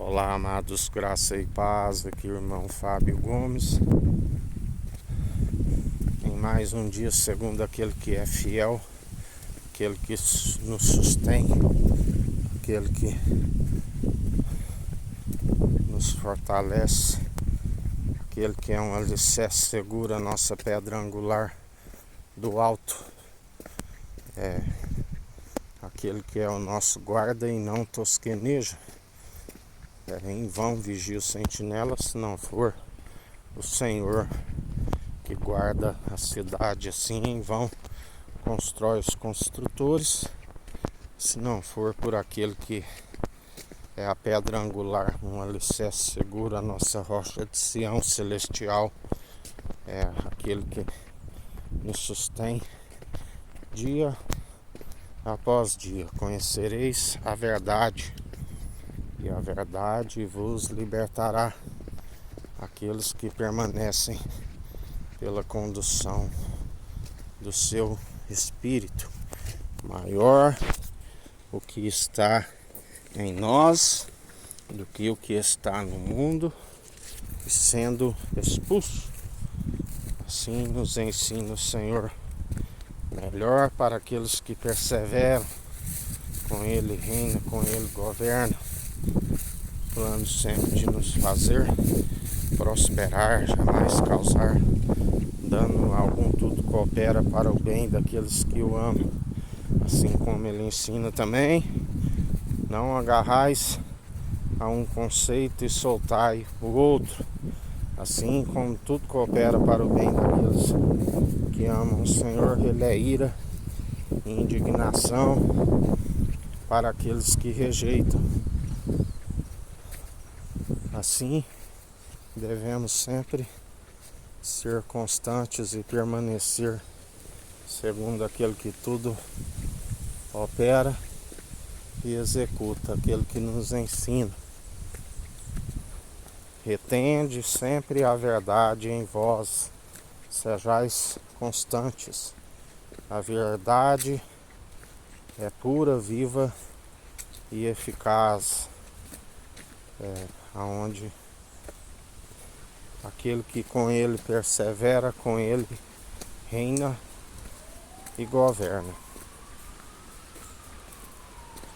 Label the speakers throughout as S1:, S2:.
S1: Olá, amados, graça e paz. Aqui o irmão Fábio Gomes. Em mais um dia, segundo aquele que é fiel, aquele que nos sustém, aquele que nos fortalece, aquele que é um alicerce seguro, a nossa pedra angular do alto, aquele que é o nosso guarda e não tosqueneja. Em vão vigia o sentinela, se não for o Senhor que guarda a cidade. Assim em vão constrói os construtores, se não for por aquele que é a pedra angular, um alicerce seguro, a nossa rocha de Sião celestial, é aquele que nos sustém dia após dia. Conhecereis a verdade, e a verdade vos libertará. Aqueles que permanecem pela condução do seu Espírito. Maior o que está em nós do que o que está no mundo, e sendo expulso. Assim nos ensina o Senhor. Melhor para aqueles que perseveram, com Ele reina, com Ele governa. Plano sempre de nos fazer prosperar, jamais causar dano algum. Tudo coopera para o bem daqueles que o amam. Assim como ele ensina também: não agarrais a um conceito e soltai o outro. Assim como tudo coopera para o bem daqueles que amam o Senhor, ele é ira e indignação para aqueles que rejeitam. Assim, devemos sempre ser constantes e permanecer segundo aquele que tudo opera e executa, aquele que nos ensina. Retende sempre a verdade em vós, sejais constantes. A verdade é pura, viva e eficaz, aonde aquele que com ele persevera, com ele reina e governa.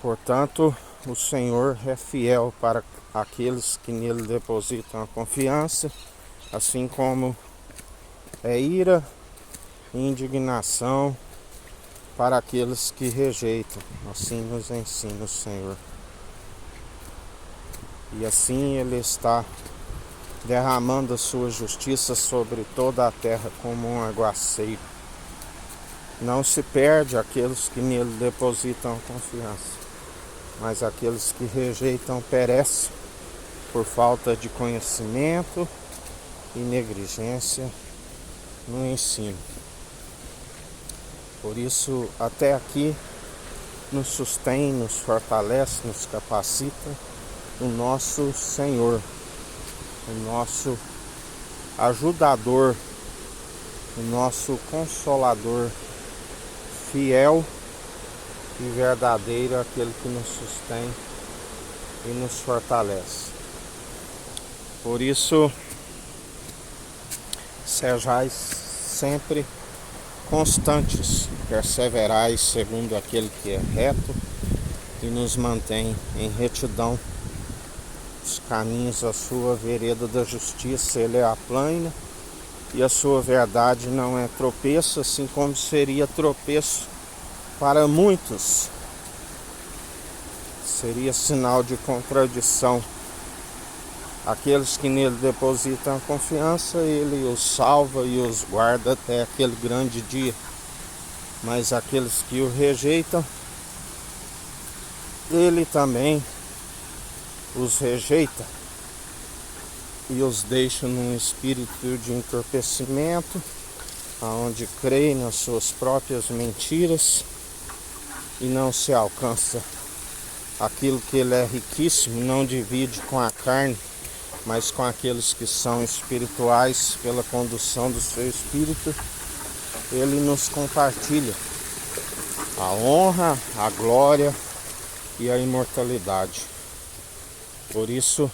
S1: Portanto, o Senhor é fiel para aqueles que nele depositam a confiança, assim como é ira e indignação para aqueles que rejeitam. Assim nos ensina o Senhor. E assim ele está derramando a sua justiça sobre toda a terra como um aguaceiro. Não se perde aqueles que nele depositam a confiança, mas aqueles que rejeitam perecem por falta de conhecimento e negligência no ensino. Por isso, até aqui, nos sustém, nos fortalece, nos capacita o nosso Senhor, o nosso ajudador, o nosso consolador, fiel e verdadeiro, aquele que nos sustém e nos fortalece. Por isso, sejais sempre constantes, perseverais segundo aquele que é reto e nos mantém em retidão. Os caminhos, a sua vereda da justiça, ele é aplana, e a sua verdade não é tropeço, assim como seria tropeço para muitos. Seria sinal de contradição. Aqueles que nele depositam a confiança, ele os salva e os guarda até aquele grande dia. Mas aqueles que o rejeitam, ele também os rejeita e os deixa num espírito de entorpecimento, aonde creem nas suas próprias mentiras e não se alcança aquilo que ele é riquíssimo. Não divide com a carne, mas com aqueles que são espirituais. Pela condução do seu Espírito, ele nos compartilha a honra, a glória e a imortalidade. Por isso,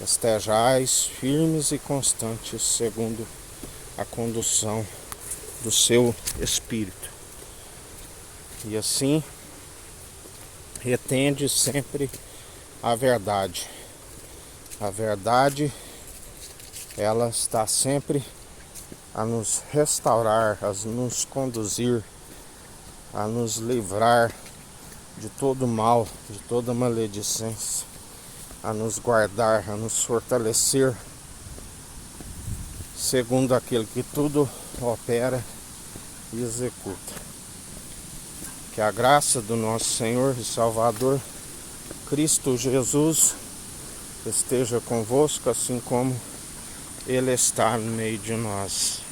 S1: estejais firmes e constantes, segundo a condução do seu Espírito. E assim, retende sempre a verdade. A verdade, ela está sempre a nos restaurar, a nos conduzir, a nos livrar de todo mal, de toda maledicência, a nos guardar, a nos fortalecer, segundo aquele que tudo opera e executa. Que a graça do nosso Senhor e Salvador, Cristo Jesus, esteja convosco, assim como Ele está no meio de nós.